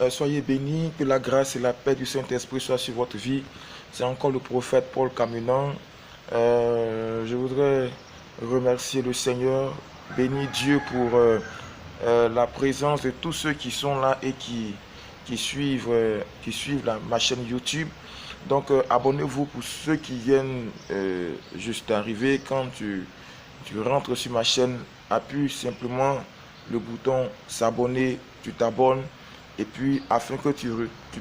Soyez bénis, que la grâce et la paix du Saint-Esprit soient sur votre vie. C'est encore le prophète Paul Camenon. Je voudrais remercier le Seigneur, bénir Dieu pour la présence de tous ceux qui sont là et qui suivent ma chaîne YouTube. Donc abonnez-vous pour ceux qui viennent juste d'arriver. Quand tu rentres sur ma chaîne, appuie simplement le bouton s'abonner, tu t'abonnes. Et puis, afin que tu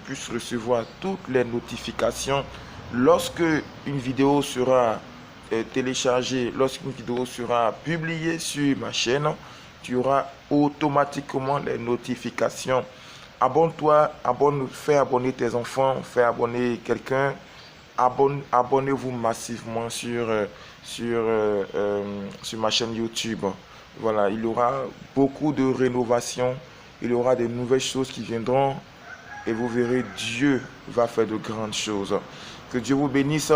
puisses recevoir toutes les notifications lorsque une vidéo sera téléchargée, lorsqu'une vidéo sera publiée sur ma chaîne, tu auras automatiquement les notifications. Abonne-toi, fais abonner tes enfants, fais abonner quelqu'un. Abonnez-vous massivement sur ma chaîne YouTube. Voilà, il y aura beaucoup de rénovations. Il y aura des nouvelles choses qui viendront et vous verrez, Dieu va faire de grandes choses. Que Dieu vous bénisse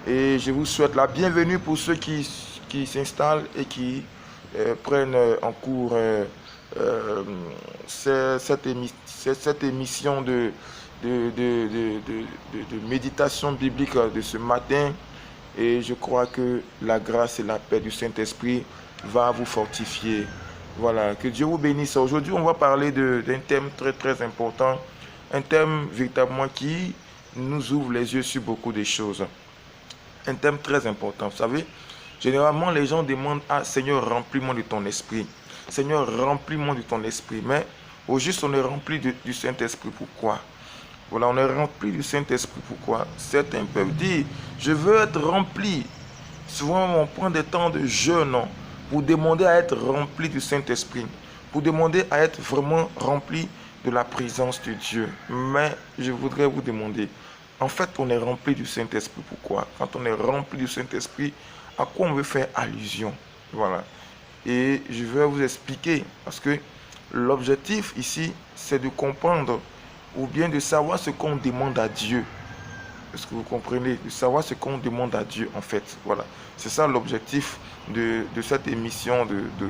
et je vous souhaite la bienvenue pour ceux qui s'installent et qui prennent en cours cette émission de méditation biblique de ce matin. Et je crois que la grâce et la paix du Saint-Esprit va vous fortifier. Voilà, que Dieu vous bénisse. Aujourd'hui, on va parler d'un thème très très important, un thème véritablement qui nous ouvre les yeux sur beaucoup de choses. Un thème très important. Vous savez, généralement les gens demandent: ah Seigneur, remplis-moi de ton esprit. Seigneur, remplis-moi de ton esprit. Mais au juste, on est rempli du Saint-Esprit. Pourquoi? Voilà, on est rempli du Saint-Esprit. Pourquoi? Certains peuvent dire: je veux être rempli. Souvent, on prend des temps de jeûne pour demander à être rempli du Saint-Esprit, pour demander à être vraiment rempli de la présence de Dieu. Mais je voudrais vous demander, en fait, on est rempli du Saint-Esprit. Pourquoi? Quand on est rempli du Saint-Esprit, à quoi on veut faire allusion? Voilà. Et je vais vous expliquer, parce que l'objectif ici, c'est de comprendre ou bien de savoir ce qu'on demande à Dieu. Est-ce que vous comprenez? De savoir ce qu'on demande à Dieu, en fait. Voilà. C'est ça l'objectif de cette émission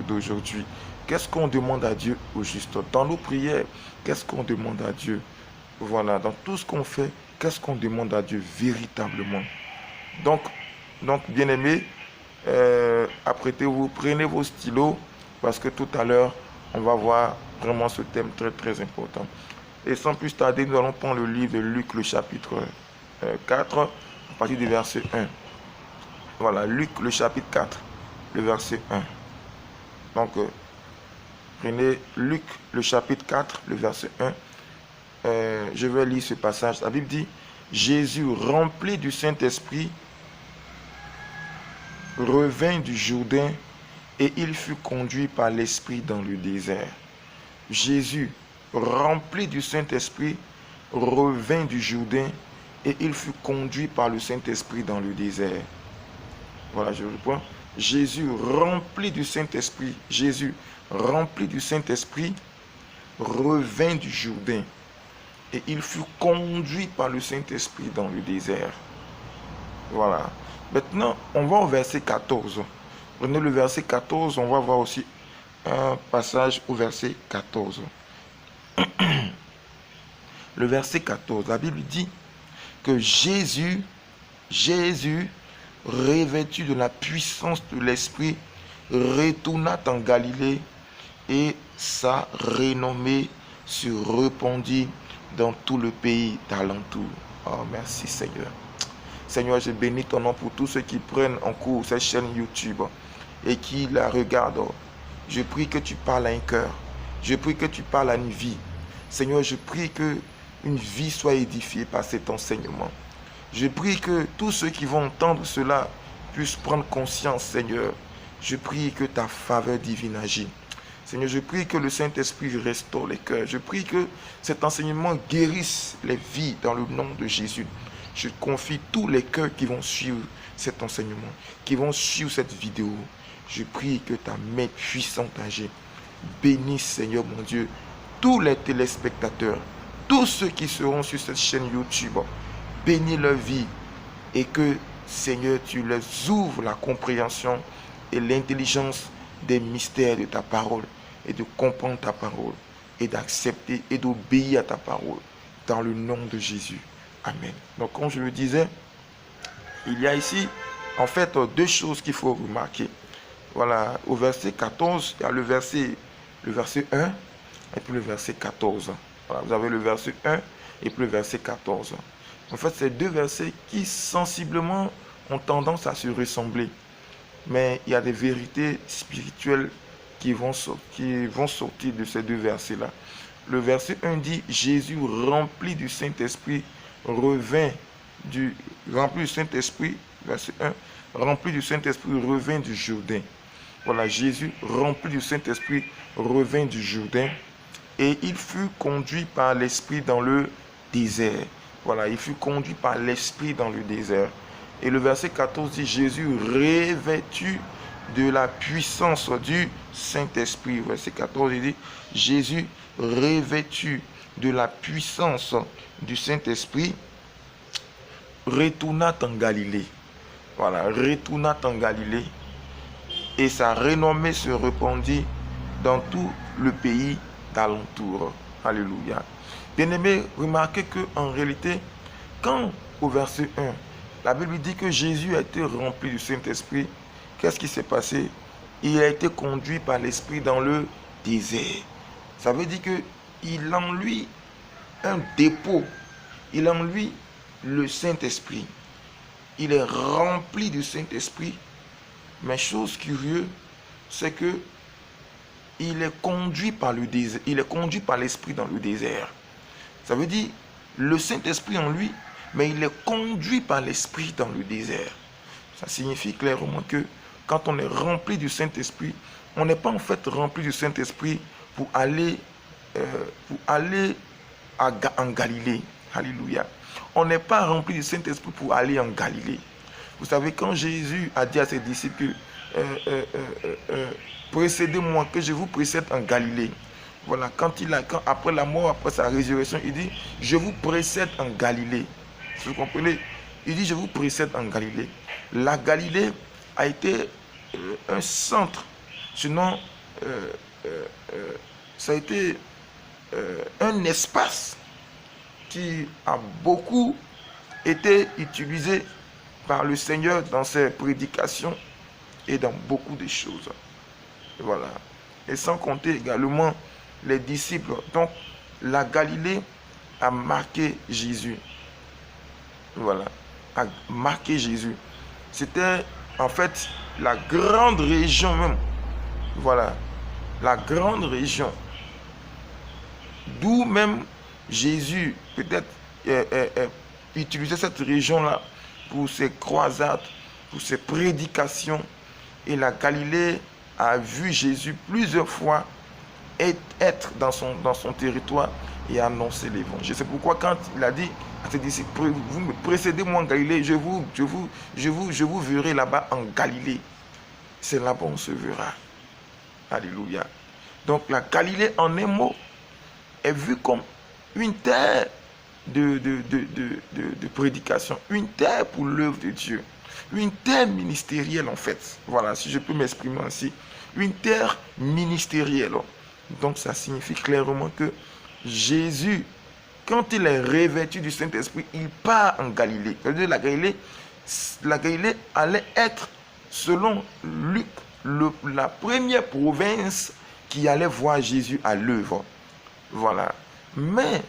d'aujourd'hui. Qu'est-ce qu'on demande à Dieu au juste? Dans nos prières, qu'est-ce qu'on demande à Dieu? Voilà. Dans tout ce qu'on fait, qu'est-ce qu'on demande à Dieu véritablement? Donc bien-aimés, apprêtez-vous, prenez vos stylos, parce que tout à l'heure, on va voir vraiment ce thème très très important. Et sans plus tarder, nous allons prendre le livre de Luc, le chapitre 4, à partir du verset 1. Voilà, Luc, le chapitre 4, le verset 1. Donc, prenez Luc, le chapitre 4, le verset 1. Je vais lire ce passage. La Bible dit: Jésus, rempli du Saint-Esprit, revint du Jourdain et il fut conduit par l'Esprit dans le désert. Jésus, rempli du Saint-Esprit, revint du Jourdain et il fut conduit par le Saint-Esprit dans le désert. Voilà, je reprends. Jésus, rempli du Saint-Esprit, revint du Jourdain et il fut conduit par le Saint-Esprit dans le désert. Voilà. Maintenant, on va au verset 14. Prenez le verset 14, on va voir aussi un passage au verset 14. Le verset 14, la Bible dit que Jésus, revêtu de la puissance de l'Esprit, retourna en Galilée et sa renommée se répandit dans tout le pays d'alentour. Oh, merci Seigneur. Seigneur, je bénis ton nom pour tous ceux qui prennent en cours cette chaîne YouTube et qui la regardent. Je prie que tu parles à un cœur. Je prie que tu parles à une vie. Seigneur, je prie que une vie soit édifiée par cet enseignement. Je prie que tous ceux qui vont entendre cela puissent prendre conscience, Seigneur. Je prie que ta faveur divine agisse. Seigneur, je prie que le Saint-Esprit restaure les cœurs. Je prie que cet enseignement guérisse les vies dans le nom de Jésus. Je confie tous les cœurs qui vont suivre cet enseignement, qui vont suivre cette vidéo. Je prie que ta main puissante agisse. Bénis, Seigneur mon Dieu, tous les téléspectateurs, tous ceux qui seront sur cette chaîne YouTube. Bénis leur vie et que, Seigneur, tu leur ouvres la compréhension et l'intelligence des mystères de ta parole et de comprendre ta parole. et d'accepter et d'obéir à ta parole. Dans le nom de Jésus. Amen. Donc, comme je le disais, il y a ici, en fait, deux choses qu'il faut remarquer. Voilà, au verset 14, il y a le verset 1 et puis le verset 14. Voilà, vous avez le verset 1 et puis le verset 14. En fait, c'est deux versets qui sensiblement ont tendance à se ressembler. Mais il y a des vérités spirituelles qui vont sortir de ces deux versets-là. Le verset 1 dit, Jésus rempli du Saint-Esprit revint du Saint-Esprit, verset 1, rempli du Saint-Esprit revint du Jourdain. Voilà, Jésus rempli du Saint-Esprit revint du Jourdain et il fut conduit par l'Esprit dans le désert. Voilà, il fut conduit par l'Esprit dans le désert. Et le verset 14 dit, Jésus revêtu de la puissance du Saint-Esprit. Verset 14, il dit, Jésus revêtu de la puissance du Saint-Esprit, retourna en Galilée. Voilà, retourna en Galilée. Et sa renommée se répandit dans tout le pays d'alentour. Alléluia. Bien-aimés, remarquez qu'en réalité, quand au verset 1, la Bible dit que Jésus a été rempli du Saint-Esprit, qu'est-ce qui s'est passé? Il a été conduit par l'Esprit dans le désert. Ça veut dire qu'il a en lui un dépôt. Il a en lui le Saint-Esprit. Il est rempli du Saint-Esprit. Mais chose curieuse, c'est que il est conduit par le désert. Il est conduit par l'Esprit dans le désert. Ça veut dire le Saint-Esprit en lui, mais il est conduit par l'Esprit dans le désert. Ça signifie clairement que quand on est rempli du Saint-Esprit, on n'est pas en fait rempli du Saint-Esprit pour aller en Galilée. Alléluia. On n'est pas rempli du Saint-Esprit pour aller en Galilée. Vous savez, quand Jésus a dit à ses disciples, précédez-moi, que je vous précède en Galilée. Voilà, après la mort, après sa résurrection, il dit, je vous précède en Galilée. Vous comprenez? Il dit, je vous précède en Galilée. La Galilée a été un centre, sinon, ça a été un espace qui a beaucoup été utilisé par le Seigneur dans ses prédications et dans beaucoup de choses. Et voilà. Et sans compter également les disciples. Donc, la Galilée a marqué Jésus. Voilà. A marqué Jésus. C'était en fait la grande région même. Voilà. La grande région. D'où même Jésus peut-être utilisait cette région-là pour ses croisades, pour ses prédications. Et la Galilée a vu Jésus plusieurs fois être dans son territoire et annoncer l'évangile. C'est pourquoi quand il a dit à ses disciples, vous me précédez-moi en Galilée, je vous verrai là-bas en Galilée. C'est là-bas on se verra. Alléluia. Donc la Galilée, en un mot, est vue comme une terre de prédication, une terre pour l'œuvre de Dieu, une terre ministérielle en fait. Voilà, si je peux m'exprimer ainsi, une terre ministérielle. Donc ça signifie clairement que Jésus, quand il est revêtu du Saint-Esprit, il part en Galilée. C'est-à-dire la Galilée allait être, selon Luc, la première province qui allait voir Jésus à l'œuvre. Voilà. Mais,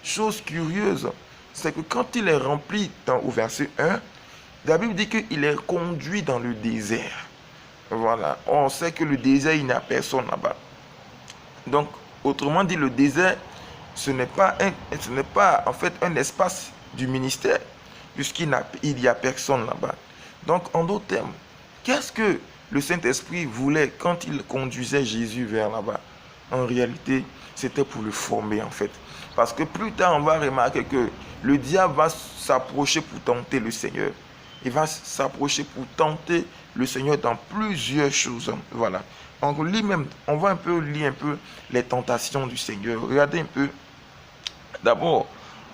chose curieuse, c'est que quand il est rempli au verset 1, la Bible dit qu'il est conduit dans le désert. Voilà. On sait que le désert, il n'y a personne là-bas. Donc, autrement dit, le désert, ce n'est pas en fait un espace du ministère, puisqu'il n'y a personne là-bas. Donc, en d'autres termes, qu'est-ce que le Saint-Esprit voulait quand il conduisait Jésus vers là-bas? En réalité, c'était pour le former en fait. Parce que plus tard, on va remarquer que le diable va s'approcher pour tenter le Seigneur. Il va s'approcher pour tenter le Seigneur dans plusieurs choses. Voilà. On va un peu lire les tentations du Seigneur. Regardez un peu. D'abord,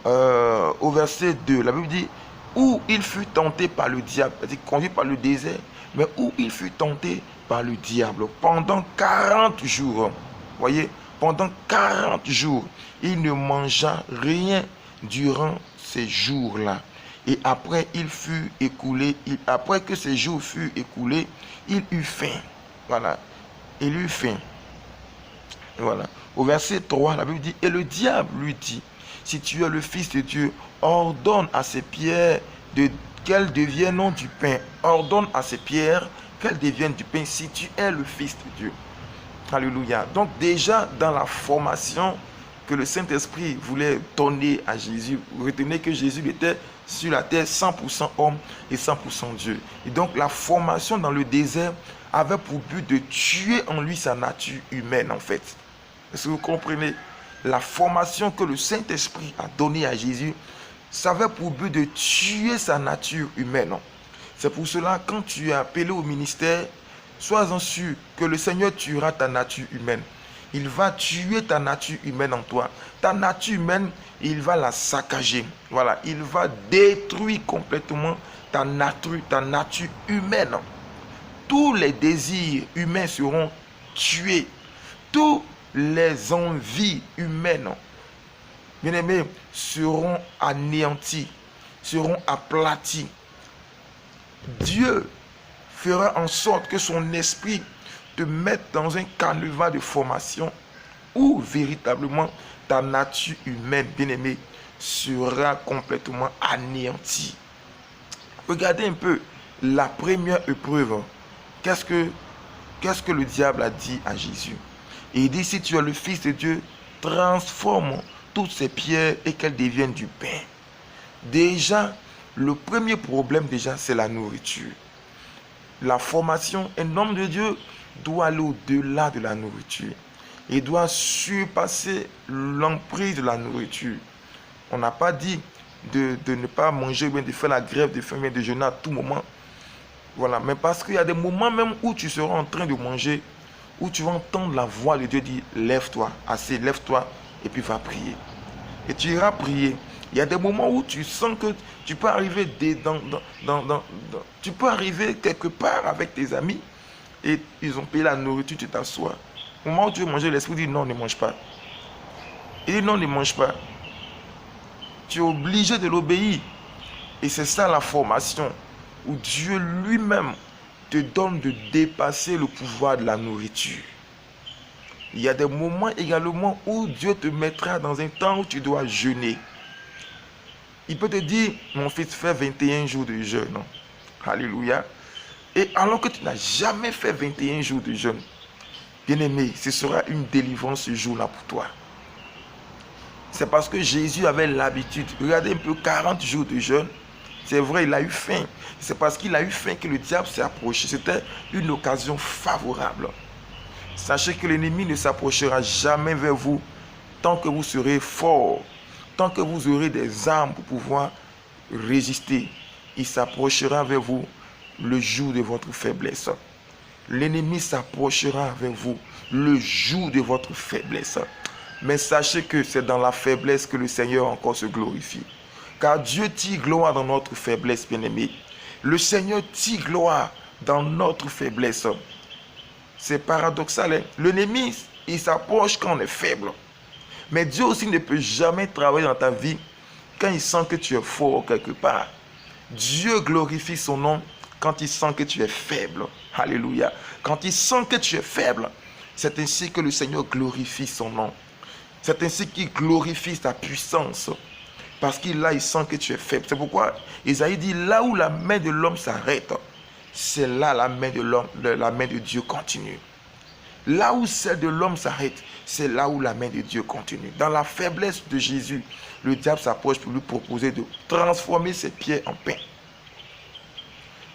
au verset 2, la Bible dit, où il fut tenté par le diable, c'est-à-dire conduit par le désert, mais où il fut tenté par le diable pendant 40 jours. Voyez, Pendant 40 jours, il ne mangea rien durant ces jours-là. Et après, après que ces jours furent écoulés, il eut faim. Voilà. Il eut faim. Voilà. Au verset 3, la Bible dit, et le diable lui dit, si tu es le Fils de Dieu, ordonne à ces pierres qu'elles deviennent du pain. Ordonne à ces pierres qu'elles deviennent du pain si tu es le Fils de Dieu. Alléluia. Donc déjà dans la formation que le Saint-Esprit voulait donner à Jésus, retenez que Jésus était sur la terre 100% homme et 100% Dieu. Et donc la formation dans le désert avait pour but de tuer en lui sa nature humaine en fait. Est-ce que vous comprenez? La formation que le Saint-Esprit a donnée à Jésus, ça avait pour but de tuer sa nature humaine. C'est pour cela, quand tu es appelé au ministère, sois-en sûr que le Seigneur tuera ta nature humaine. Il va tuer ta nature humaine en toi. Ta nature humaine, il va la saccager. Voilà, il va détruire complètement ta nature humaine. Tous les désirs humains seront tués. Tous les envies humaines, bien-aimés, seront anéantis, seront aplatis. Dieu fera en sorte que son esprit te mette dans un canevas de formation où véritablement ta nature humaine, bien-aimée, sera complètement anéantie. Regardez un peu la première épreuve. Qu'est-ce que le diable a dit à Jésus? Et il dit, si tu es le Fils de Dieu, transforme toutes ces pierres et qu'elles deviennent du pain. Déjà, le premier problème, c'est la nourriture. La formation, un homme de Dieu doit aller au-delà de la nourriture. Il doit surpasser l'emprise de la nourriture. On n'a pas dit de ne pas manger, de faire la grève de faim, de jeûner à tout moment. Voilà, mais parce qu'il y a des moments même où tu seras en train de manger, où tu vas entendre la voix de Dieu dire, lève-toi, assez, lève-toi, et puis va prier. Et tu iras prier. Il y a des moments où tu sens que tu peux arriver tu peux arriver quelque part avec tes amis et ils ont payé la nourriture, tu t'assois. Au moment où tu veux manger, l'esprit dit non, ne mange pas. Il dit non, ne mange pas. Tu es obligé de l'obéir. Et c'est ça la formation, où Dieu lui-même te donne de dépasser le pouvoir de la nourriture. Il y a des moments également où Dieu te mettra dans un temps où tu dois jeûner. Il peut te dire, mon fils, fais 21 jours de jeûne. Alléluia. Et alors que tu n'as jamais fait 21 jours de jeûne, bien-aimé, ce sera une délivrance ce jour-là pour toi. C'est parce que Jésus avait l'habitude. Regardez un peu, 40 jours de jeûne. C'est vrai, il a eu faim. C'est parce qu'il a eu faim que le diable s'est approché. C'était une occasion favorable. Sachez que l'ennemi ne s'approchera jamais vers vous tant que vous serez fort. Tant que vous aurez des armes pour pouvoir résister, il s'approchera vers vous le jour de votre faiblesse. L'ennemi s'approchera vers vous le jour de votre faiblesse. Mais sachez que c'est dans la faiblesse que le Seigneur encore se glorifie. Car Dieu tire gloire dans notre faiblesse, bien-aimé. Le Seigneur tire gloire dans notre faiblesse. C'est paradoxal, hein? L'ennemi, il s'approche quand on est faible. Mais Dieu aussi ne peut jamais travailler dans ta vie quand il sent que tu es fort quelque part. Dieu glorifie son nom quand il sent que tu es faible. Alléluia. Quand il sent que tu es faible, c'est ainsi que le Seigneur glorifie son nom. C'est ainsi qu'il glorifie sa puissance. Parce qu'il sent que tu es faible. C'est pourquoi Isaïe dit, là où la main de l'homme s'arrête, c'est là la main de l'homme, la main de Dieu continue. Là où celle de l'homme s'arrête, c'est là où la main de Dieu continue. Dans la faiblesse de Jésus, le diable s'approche pour lui proposer de transformer ses pieds en pain.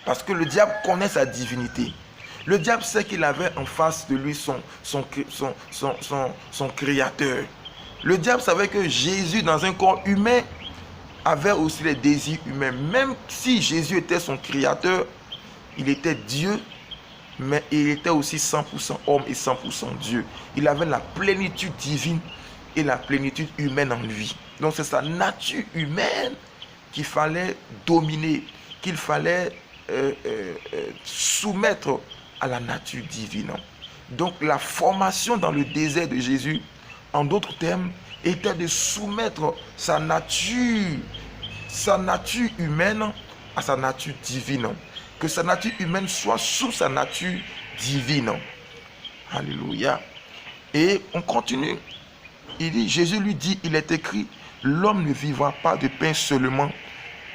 Parce que le diable connaît sa divinité. Le diable sait qu'il avait en face de lui son créateur. Le diable savait que Jésus, dans un corps humain, avait aussi les désirs humains. Même si Jésus était son créateur, il était Dieu, mais il était aussi 100% homme et 100% Dieu. Il avait la plénitude divine et la plénitude humaine en lui. Donc c'est sa nature humaine qu'il fallait dominer, qu'il fallait soumettre à la nature divine. Donc la formation dans le désert de Jésus en d'autres termes, était de soumettre sa nature humaine à sa nature divine. Que sa nature humaine soit sous sa nature divine. Alléluia. Et on continue. Jésus lui dit, il est écrit, l'homme ne vivra pas de pain seulement,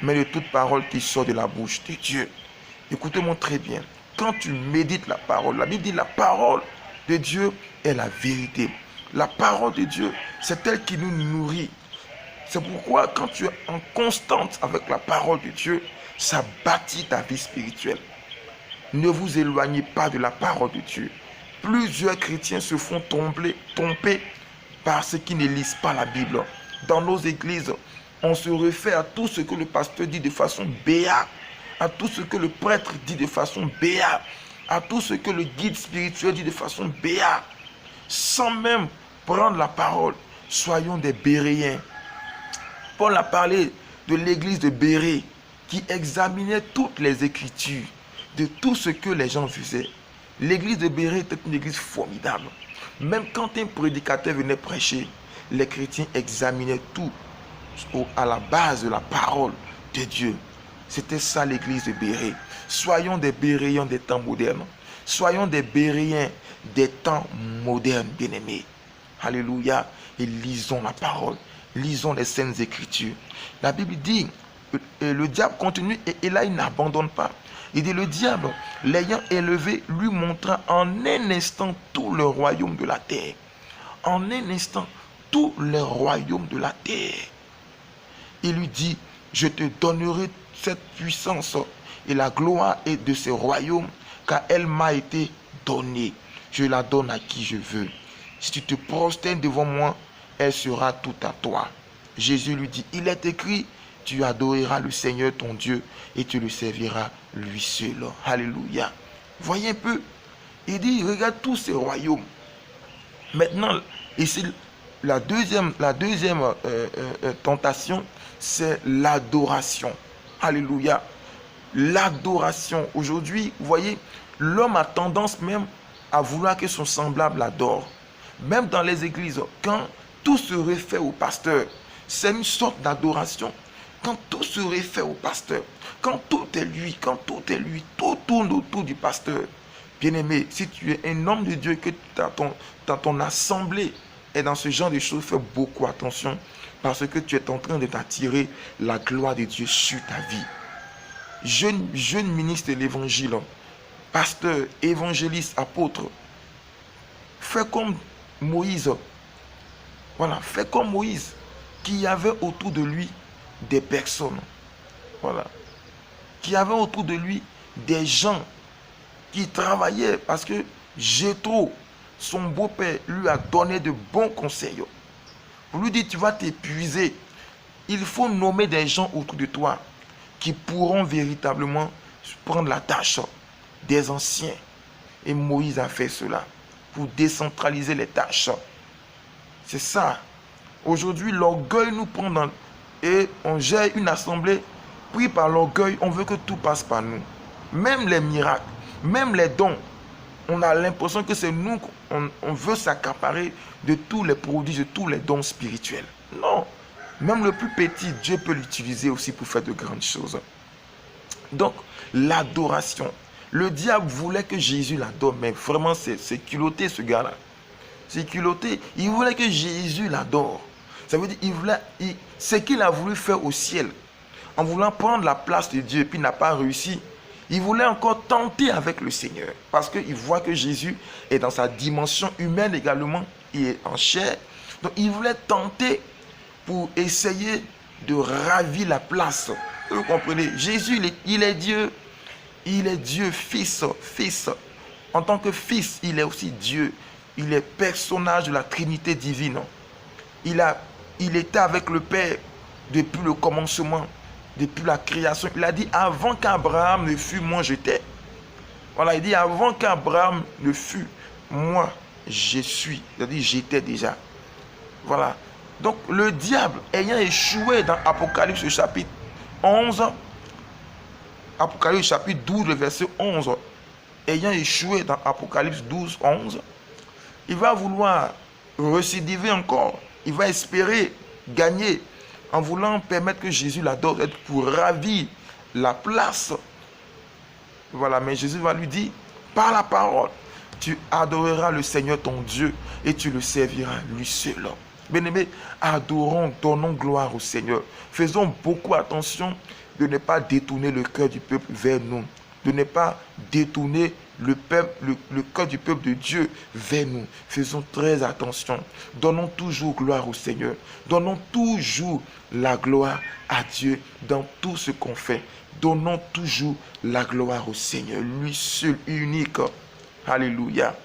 mais de toute parole qui sort de la bouche de Dieu. Écoutez-moi très bien. Quand tu médites la parole, la Bible dit la parole de Dieu est la vérité. La parole de Dieu, c'est elle qui nous nourrit. C'est pourquoi quand tu es en constante avec la parole de Dieu, ça bâtit ta vie spirituelle. Ne vous éloignez pas de la parole de Dieu. Plusieurs chrétiens se font tromper parce qu'ils ne lisent pas la Bible. Dans nos églises, on se réfère à tout ce que le pasteur dit de façon béate, à tout ce que le prêtre dit de façon béate, à tout ce que le guide spirituel dit de façon béate, sans même prendre la parole. Soyons des Béréens. Paul a parlé de l'église de Bérée qui examinait toutes les écritures de tout ce que les gens faisaient. L'église de Bérée était une église formidable. Même quand un prédicateur venait prêcher, les chrétiens examinaient tout à la base de la parole de Dieu. C'était ça l'église de Bérée. Soyons des Béréens des temps modernes. Soyons des Béréens des temps modernes, bien-aimés. Alléluia. Et lisons la parole. Lisons les saintes écritures. La Bible dit, le diable continue et là il n'abandonne pas. Il dit, le diable, l'ayant élevé, lui montra en un instant tout le royaume de la terre. En un instant, tout le royaume de la terre. Il lui dit, je te donnerai cette puissance et la gloire de ce royaume, car elle m'a été donnée. Je la donne à qui je veux. Si tu te prosternes devant moi, elle sera tout à toi. Jésus lui dit, il est écrit, tu adoreras le Seigneur ton Dieu et tu le serviras lui seul. Alléluia. Voyez un peu. Il dit, regarde tous ces royaumes. Maintenant, ici, la deuxième tentation, c'est l'adoration. Alléluia. L'adoration. Aujourd'hui, vous voyez, l'homme a tendance même à vouloir que son semblable l'adore. Même dans les églises, quand tout se réfère au pasteur, c'est une sorte d'adoration. Quand tout se réfère au pasteur, quand tout est lui, tout tourne autour du pasteur. Bien-aimé, si tu es un homme de Dieu, que ton assemblée est dans ce genre de choses, fais beaucoup attention parce que tu es en train de t'attirer la gloire de Dieu sur ta vie. Jeune ministre de l'évangile, pasteur, évangéliste, apôtre, fais comme Moïse. Voilà, fais comme Moïse, qui avait autour de lui des personnes. Voilà. Qui avait autour de lui des gens qui travaillaient parce que Jéthro, son beau-père, lui a donné de bons conseils. Pour lui dire, tu vas t'épuiser. Il faut nommer des gens autour de toi qui pourront véritablement prendre la tâche des anciens. Et Moïse a fait cela pour décentraliser les tâches. C'est ça. Aujourd'hui, l'orgueil nous prend et on gère une assemblée. Pris par l'orgueil, on veut que tout passe par nous. Même les miracles, même les dons. On a l'impression que c'est nous qu'on veut s'accaparer de tous les produits, de tous les dons spirituels. Non. Même le plus petit, Dieu peut l'utiliser aussi pour faire de grandes choses. Donc, l'adoration. Le diable voulait que Jésus l'adore, mais vraiment, c'est culotté ce gars-là. C'est culotté. Il voulait que Jésus l'adore. Ça veut dire, ce qu'il a voulu faire au ciel, en voulant prendre la place de Dieu, et puis n'a pas réussi. Il voulait encore tenter avec le Seigneur, parce qu'il voit que Jésus est dans sa dimension humaine également, il est en chair. Donc il voulait tenter pour essayer de ravir la place. Vous comprenez? Jésus, il est Dieu. Il est Dieu, fils. En tant que fils, il est aussi Dieu. Il est personnage de la Trinité divine. Il était avec le Père depuis le commencement, depuis la création. Il a dit, avant qu'Abraham ne fût, moi j'étais. Voilà, il dit, avant qu'Abraham ne fût, moi je suis. Il a dit, j'étais déjà. Voilà. Donc le diable, ayant échoué dans Apocalypse chapitre 11, Apocalypse chapitre 12, le verset 11, ayant échoué dans Apocalypse 12, 11, il va vouloir récidiver encore. Il va espérer gagner en voulant permettre que Jésus l'adore pour ravir la place. Voilà, mais Jésus va lui dire, par la parole, tu adoreras le Seigneur ton Dieu et tu le serviras lui seul. Bien-aimés, adorons, donnons gloire au Seigneur. Faisons beaucoup attention de ne pas détourner le cœur du peuple vers nous, de ne pas détourner le cœur du peuple de Dieu vers nous. Faisons très attention. Donnons toujours gloire au Seigneur. Donnons toujours la gloire à Dieu dans tout ce qu'on fait. Donnons toujours la gloire au Seigneur, lui seul, unique. Alléluia.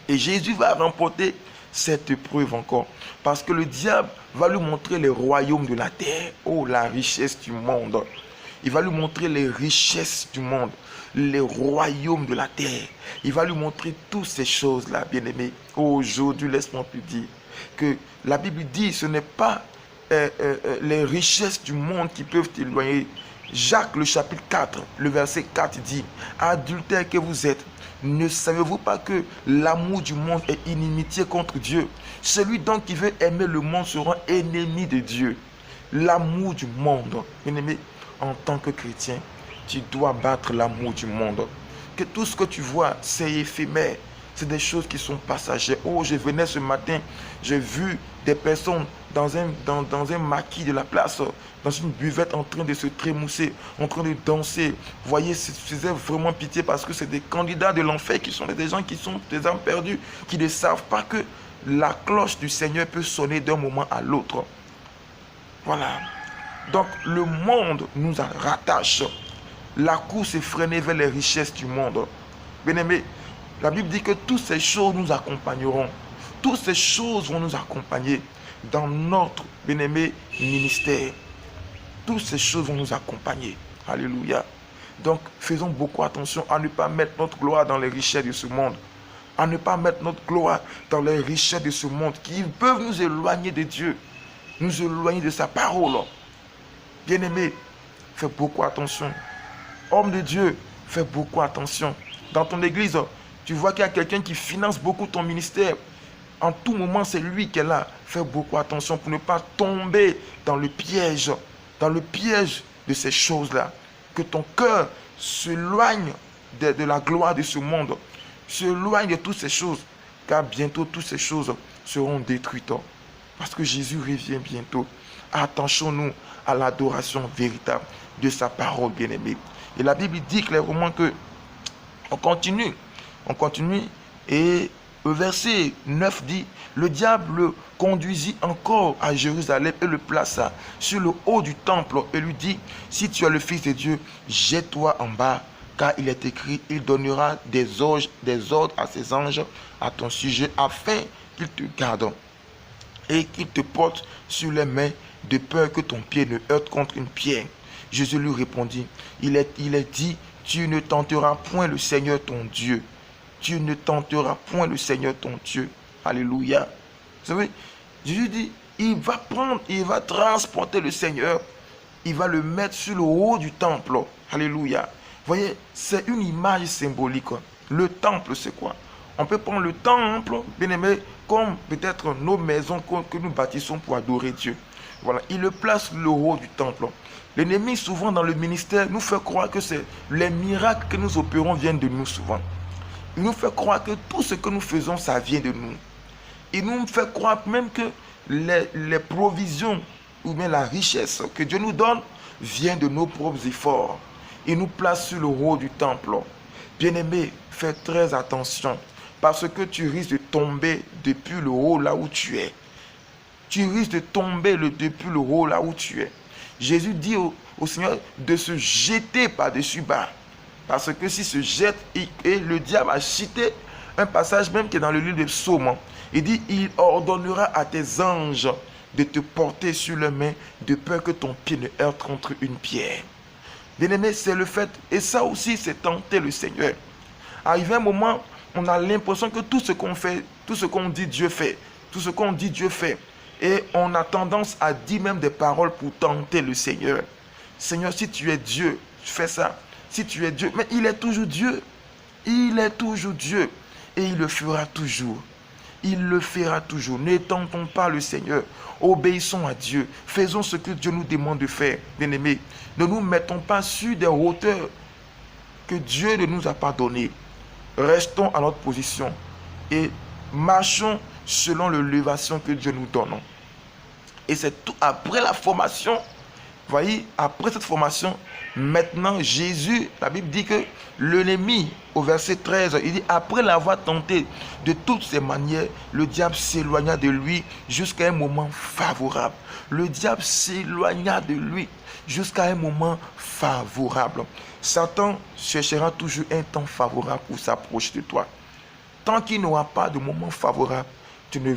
Et Jésus va remporter cette épreuve encore. Parce que le diable va lui montrer les royaumes de la terre. Oh, la richesse du monde. Il va lui montrer les richesses du monde, les royaumes de la terre. Il va lui montrer toutes ces choses-là, bien-aimés. Aujourd'hui, laisse-moi plus dire que la Bible dit ce n'est pas les richesses du monde qui peuvent t'éloigner. Jacques, le chapitre 4, le verset 4 dit, « Adultère que vous êtes, ne savez-vous pas que l'amour du monde est inimitié contre Dieu? Celui donc qui veut aimer le monde sera ennemi de Dieu. » L'amour du monde, bien-aimé, en tant que chrétien, tu dois battre l'amour du monde. Que tout ce que tu vois, c'est éphémère. C'est des choses qui sont passagères. Oh, je venais ce matin, j'ai vu des personnes dans un maquis de la place, dans une buvette en train de se trémousser, en train de danser. Vous voyez, ça faisait vraiment pitié parce que c'est des candidats de l'enfer qui sont des gens qui sont des âmes perdues, qui ne savent pas que la cloche du Seigneur peut sonner d'un moment à l'autre. Voilà. Donc, le monde nous rattache. La course est freinée vers les richesses du monde. Bien-aimés, la Bible dit que toutes ces choses nous accompagneront. Toutes ces choses vont nous accompagner dans notre, bien-aimé, ministère. Toutes ces choses vont nous accompagner. Alléluia. Donc, faisons beaucoup attention à ne pas mettre notre gloire dans les richesses de ce monde. À ne pas mettre notre gloire dans les richesses de ce monde qui peuvent nous éloigner de Dieu. Nous éloigner de sa parole. Bien-aimé, fais beaucoup attention. Homme de Dieu, fais beaucoup attention. Dans ton église, tu vois qu'il y a quelqu'un qui finance beaucoup ton ministère. En tout moment, c'est lui qui est là. Fais beaucoup attention pour ne pas tomber dans le piège de ces choses-là. Que ton cœur s'éloigne de la gloire de ce monde. S'éloigne de toutes ces choses. Car bientôt, toutes ces choses seront détruites. Parce que Jésus revient bientôt. Attachons-nous à l'adoration véritable de sa parole, bien-aimée. Et la Bible dit clairement que on continue et le verset 9 dit, le diable le conduisit encore à Jérusalem et le plaça sur le haut du temple et lui dit, si tu es le Fils de Dieu, jette-toi en bas, car il est écrit, il donnera des ordres à ses anges à ton sujet afin qu'ils te gardent et qu'ils te portent sur les mains de peur que ton pied ne heurte contre une pierre. Jésus lui répondit, il est dit, tu ne tenteras point le Seigneur ton Dieu. Tu ne tenteras point le Seigneur ton Dieu. Alléluia. Vous savez, Jésus dit, il va transporter le Seigneur. Il va le mettre sur le haut du temple. Alléluia. Vous voyez, c'est une image symbolique. Le temple, c'est quoi? On peut prendre le temple, bien aimé, comme peut-être nos maisons que nous bâtissons pour adorer Dieu. Voilà, il le place sur le haut du temple. L'ennemi, souvent dans le ministère, nous fait croire que les miracles que nous opérons viennent de nous souvent. Il nous fait croire que tout ce que nous faisons, ça vient de nous. Il nous fait croire même que les provisions ou bien la richesse que Dieu nous donne vient de nos propres efforts. Il nous place sur le haut du temple. Bien-aimé, fais très attention parce que tu risques de tomber depuis le haut là où tu es. Tu risques de tomber depuis le haut là où tu es. Jésus dit au Seigneur de se jeter par-dessus bas. Parce que s'il se jette, et le diable a cité un passage même qui est dans le livre de Psaumes. Il dit, il ordonnera à tes anges de te porter sur les mains de peur que ton pied ne heurte contre une pierre. Bien-aimé, c'est le fait. Et ça aussi, c'est tenter le Seigneur. Arrivé un moment, on a l'impression que tout ce qu'on fait, tout ce qu'on dit, Dieu fait. Tout ce qu'on dit, Dieu fait. Et on a tendance à dire même des paroles pour tenter le Seigneur. Seigneur, si tu es Dieu, fais ça. Si tu es Dieu, mais il est toujours Dieu. Il est toujours Dieu. Et il le fera toujours. Il le fera toujours. Ne tentons pas le Seigneur. Obéissons à Dieu. Faisons ce que Dieu nous demande de faire, bien-aimés. Ne nous mettons pas sur des hauteurs que Dieu ne nous a pas données. Restons à notre position et marchons selon l'élévation que Dieu nous donne. Et c'est tout après la formation. Voyez, après cette formation, maintenant Jésus, la Bible dit que l'ennemi, au verset 13, il dit, après l'avoir tenté de toutes ses manières, le diable s'éloigna de lui jusqu'à un moment favorable. Le diable s'éloigna de lui jusqu'à un moment favorable. Satan cherchera toujours un temps favorable pour s'approcher de toi. Tant qu'il n'aura pas de moment favorable, tu ne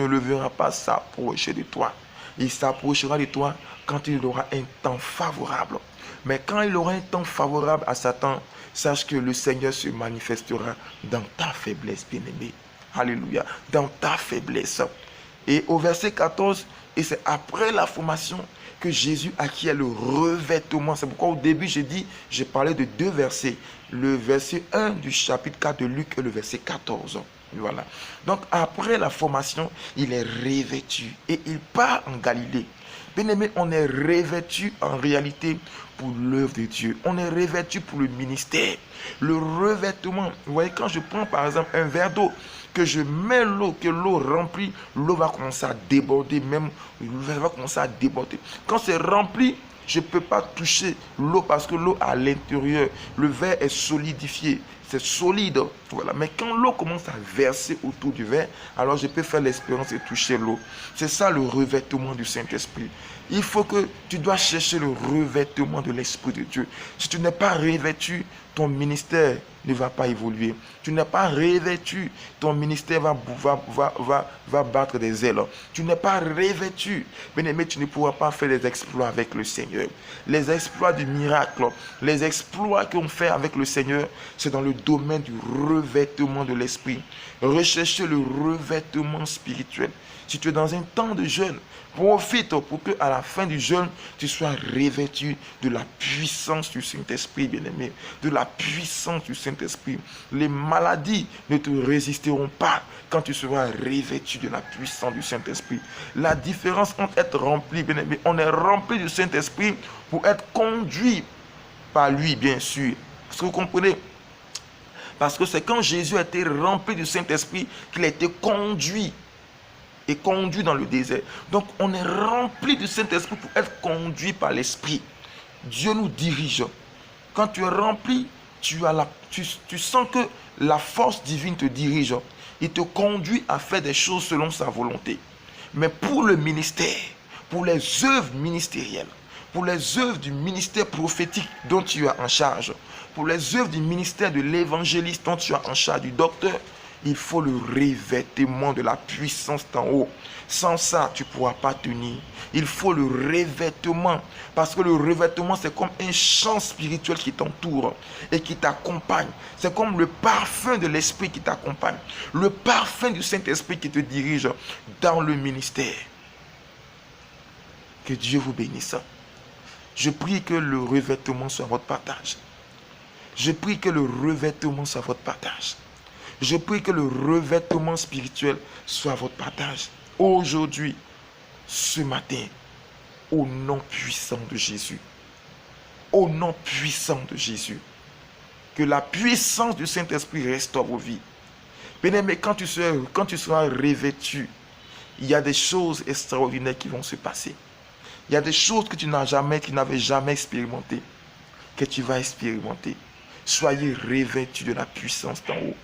le verras pas s'approcher de toi. Il s'approchera de toi quand il aura un temps favorable. Mais quand il aura un temps favorable à Satan, sache que le Seigneur se manifestera dans ta faiblesse, bien-aimé. Alléluia. Dans ta faiblesse. Et au verset 14, et c'est après la formation que Jésus acquiert le revêtement. C'est pourquoi au début, j'ai parlé de deux versets. Le verset 1 du chapitre 4 de Luc et le verset 14. Voilà. Donc après la formation, il est revêtu et il part en Galilée. Bien-aimé, on est revêtu en réalité pour l'œuvre de Dieu. On est revêtu pour le ministère. Le revêtement, vous voyez, quand je prends par exemple un verre d'eau, que je mets l'eau, que l'eau remplit, l'eau va commencer à déborder, même le verre va commencer à déborder. Quand c'est rempli, je ne peux pas toucher l'eau parce que l'eau à l'intérieur, le verre est solidifié, c'est solide. Voilà. Mais quand l'eau commence à verser autour du verre, alors je peux faire l'expérience et toucher l'eau. C'est ça le revêtement du Saint-Esprit. Il faut que tu dois chercher le revêtement de l'Esprit de Dieu. Si tu n'es pas revêtu, ton ministère ne va pas évoluer. Tu n'es pas revêtu, ton ministère va battre des ailes. Tu n'es pas revêtu, bien-aimé, tu ne pourras pas faire des exploits avec le Seigneur. Les exploits du miracle, les exploits qu'on fait avec le Seigneur, c'est dans le domaine du revêtement de l'Esprit. Recherchez le revêtement spirituel. Si tu es dans un temps de jeûne, profite pour que à la fin du jeûne, tu sois revêtu de la puissance du Saint-Esprit, bien-aimé. De la puissance du Saint-Esprit. Les maladies ne te résisteront pas quand tu seras revêtu de la puissance du Saint-Esprit. La différence entre être rempli, bien-aimé, on est rempli du Saint-Esprit pour être conduit par lui, bien sûr. Est-ce que vous comprenez? Parce que c'est quand Jésus a été rempli du Saint-Esprit qu'il a été conduit dans le désert. Donc on est rempli du Saint-Esprit pour être conduit par l'Esprit. Dieu nous dirige. Quand tu es rempli, tu sens que la force divine te dirige. Il te conduit à faire des choses selon sa volonté. Mais pour le ministère, pour les œuvres ministérielles, pour les œuvres du ministère prophétique dont tu es en charge, pour les œuvres du ministère de l'évangéliste dont tu es en charge, du docteur, il faut le revêtement de la puissance d'en haut. Sans ça, tu ne pourras pas tenir. Il faut le revêtement. Parce que le revêtement, c'est comme un champ spirituel qui t'entoure et qui t'accompagne. C'est comme le parfum de l'Esprit qui t'accompagne. Le parfum du Saint-Esprit qui te dirige dans le ministère. Que Dieu vous bénisse. Je prie que le revêtement soit votre partage. Je prie que le revêtement soit votre partage. Je prie que le revêtement spirituel soit votre partage. Aujourd'hui, ce matin, au nom puissant de Jésus. Au nom puissant de Jésus. Que la puissance du Saint-Esprit restaure vos vies. Bien-aimé, quand tu seras revêtu, il y a des choses extraordinaires qui vont se passer. Il y a des choses que tu n'avais jamais expérimentées, que tu vas expérimenter. Soyez revêtus de la puissance d'en haut.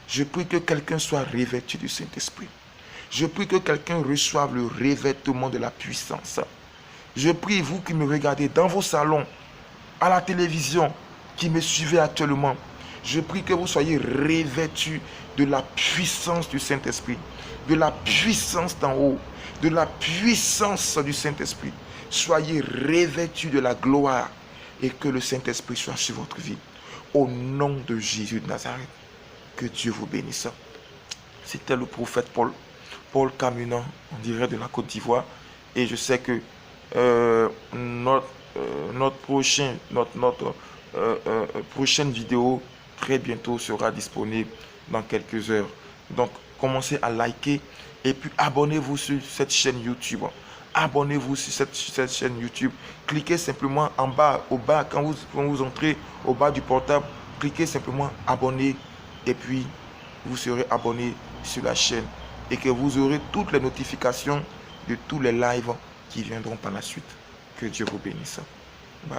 Je prie que quelqu'un soit revêtu du Saint-Esprit. Je prie que quelqu'un reçoive le revêtement de la puissance. Je prie, vous qui me regardez dans vos salons, à la télévision, qui me suivez actuellement, je prie que vous soyez revêtus de la puissance du Saint-Esprit, de la puissance d'en haut, de la puissance du Saint-Esprit. Soyez revêtus de la gloire et que le Saint-Esprit soit sur votre vie. Au nom de Jésus de Nazareth, que Dieu vous bénisse. C'était le prophète Paul Camunan, on dirait de la Côte d'Ivoire. Et je sais que notre prochaine vidéo très bientôt sera disponible dans quelques heures. Donc, commencez à liker et puis abonnez-vous sur cette chaîne YouTube. Abonnez-vous sur cette chaîne YouTube. Cliquez simplement en bas, au bas, quand vous entrez au bas du portable, cliquez simplement abonner et puis vous serez abonné sur la chaîne et que vous aurez toutes les notifications de tous les lives qui viendront par la suite. Que Dieu vous bénisse. Bye.